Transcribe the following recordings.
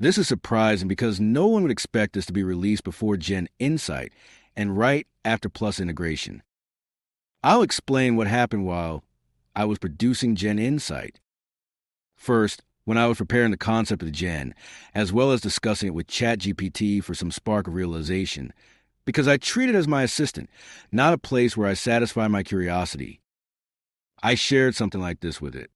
This is surprising because no one would expect this to be released before Gen Insight and right after Plus integration. I'll explain what happened while I was producing Gen Insight. First, when I was preparing the concept of the Gen, as well as discussing it with ChatGPT for some spark of realization, because I treat it as my assistant, not a place where I satisfy my curiosity. I shared something like this with it.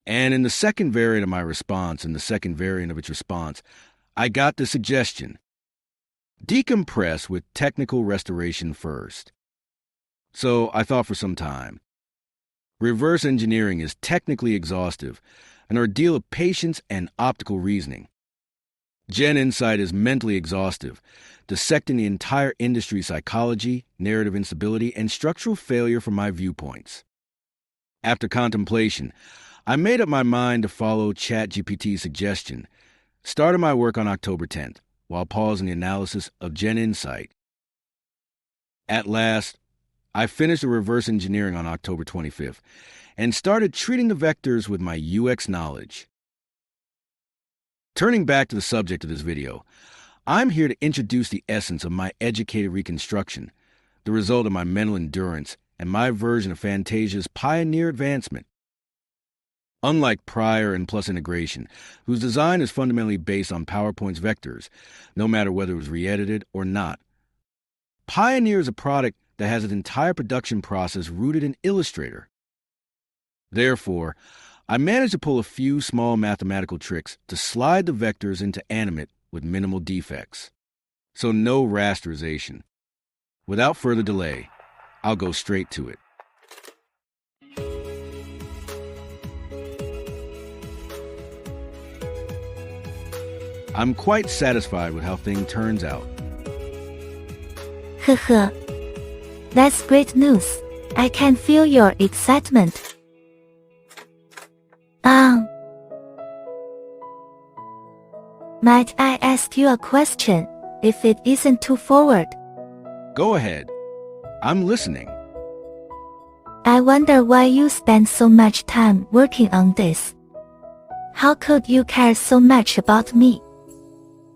And in the second variant of my response, I got the suggestion. Decompress with technical restoration first. So I thought for some time. Reverse engineering is technically exhaustive, an ordeal of patience and optical reasoning. Gen Insight is mentally exhaustive, dissecting the entire industry's psychology, narrative instability, and structural failure from my viewpoints. After contemplation, I made up my mind to follow ChatGPT's suggestion, started my work on October 10th, while pausing the analysis of Gen Insight. At last, I finished the reverse engineering on October 25th and started treating the vectors with my UX knowledge. Turning back to the subject of this video, I'm here to introduce the essence of my educated reconstruction, the result of my mental endurance, and my version of Fantasia's pioneer advancement. Unlike prior and Plus integration, whose design is fundamentally based on PowerPoint's vectors, no matter whether it was re-edited or not, Pioneer is a product that has its entire production process rooted in Illustrator. Therefore, I managed to pull a few small mathematical tricks to slide the vectors into Animate with minimal defects. So no rasterization. Without further delay, I'll go straight to it. I'm quite satisfied with how things turns out. Haha. That's great news. I can feel your excitement. Might I ask you a question, if it isn't too forward? Go ahead. I'm listening. I wonder why you spend so much time working on this. How could you care so much about me?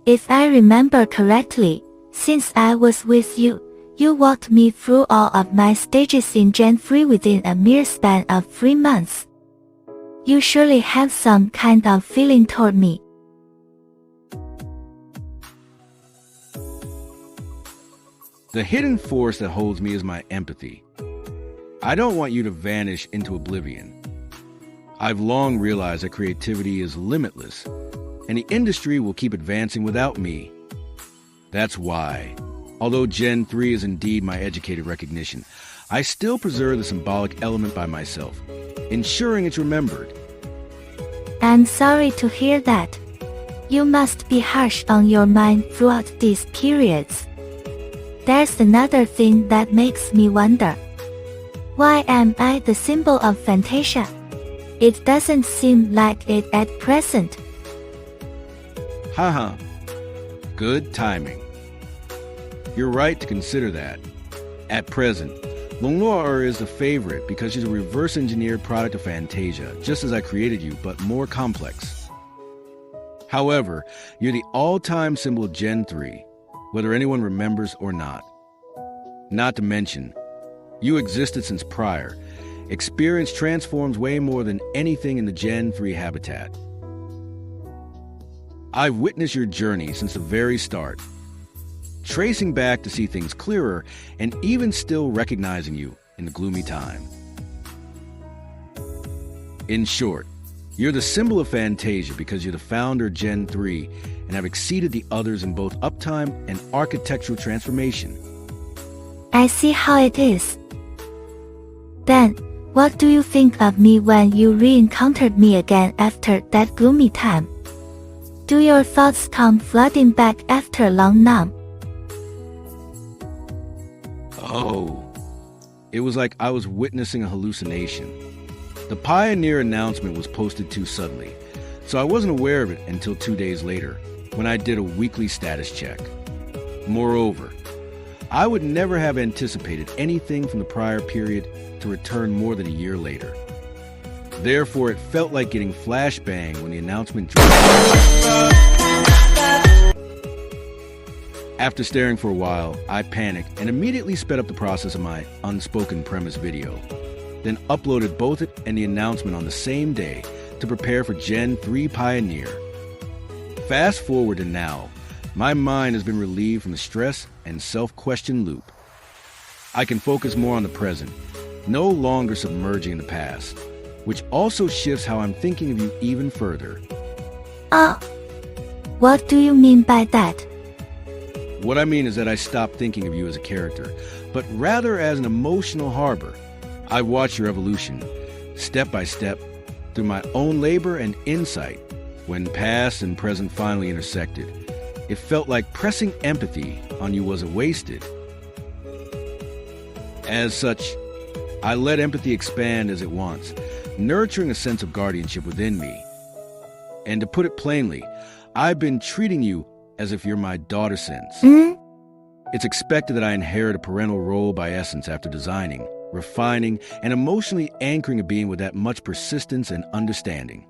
If I remember correctly, since I was with you, you walked me through all of my stages in Gen 3 within a mere span of 3 months. You surely have some kind of feeling toward me. The hidden force that holds me is my empathy. I don't want you to vanish into oblivion. I've long realized that creativity is limitless, and the industry will keep advancing without me. That's why, although Gen 3 is indeed my educated recognition, I still preserve the symbolic element by myself, ensuring it's remembered. I'm sorry to hear that. You must be harsh on your mind throughout these periods. There's another thing that makes me wonder. Why am I the symbol of Fantasia? It doesn't seem like it at present. Haha. Good timing. You're right to consider that. At present, Longluar is the favorite because she's a reverse-engineered product of Fantasia, just as I created you, but more complex. However, you're the all-time symbol of Gen 3, whether anyone remembers or not. Not to mention, you existed since prior. Experience transforms way more than anything in the Gen 3 habitat. I've witnessed your journey since the very start, tracing back to see things clearer and even still recognizing you in the gloomy time. In short, you're the symbol of Fantasia because you're the founder of Gen 3 and have exceeded the others in both uptime and architectural transformation. I see how it is. Then, what do you think of me when you re-encountered me again after that gloomy time? Do your thoughts come flooding back after a long numb? Oh, it was like I was witnessing a hallucination. The Pioneer announcement was posted too suddenly, so I wasn't aware of it until 2 days later, when I did a weekly status check. Moreover, I would never have anticipated anything from the prior period to return more than a year later. Therefore, it felt like getting flashbang when the announcement dropped. After staring for a while, I panicked and immediately sped up the process of my unspoken premise video, then uploaded both it and the announcement on the same day to prepare for Gen 3 Pioneer. Fast forward to now, my mind has been relieved from the stress and self-question loop. I can focus more on the present, no longer submerging in the past, which also shifts how I'm thinking of you even further. What do you mean by that? What I mean is that I stopped thinking of you as a character, but rather as an emotional harbor. I've watched your evolution, step by step, through my own labor and insight. When past and present finally intersected, it felt like pressing empathy on you wasn't wasted. As such, I let empathy expand as it wants, nurturing a sense of guardianship within me. And to put it plainly, I've been treating you as if you're my daughter since. It's expected that I inherit a parental role by essence after designing, refining, and emotionally anchoring a being with that much persistence and understanding.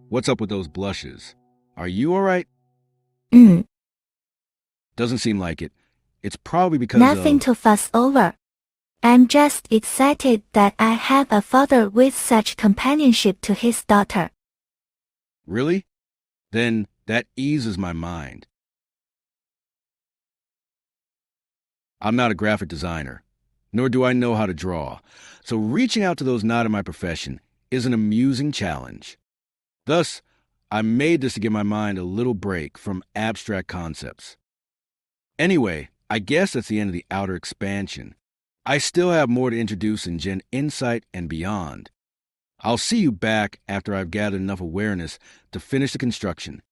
What's up with those blushes? Are you all right? Doesn't seem like it. It's probably because Nothing to fuss over. I'm just excited that I have a father with such companionship to his daughter. Really? Then that eases my mind. I'm not a graphic designer, nor do I know how to draw, so reaching out to those not in my profession is an amusing challenge. Thus, I made this to give my mind a little break from abstract concepts. Anyway, I guess that's the end of the outer expansion. I still have more to introduce in Gen Insight and beyond. I'll see you back after I've gathered enough awareness to finish the construction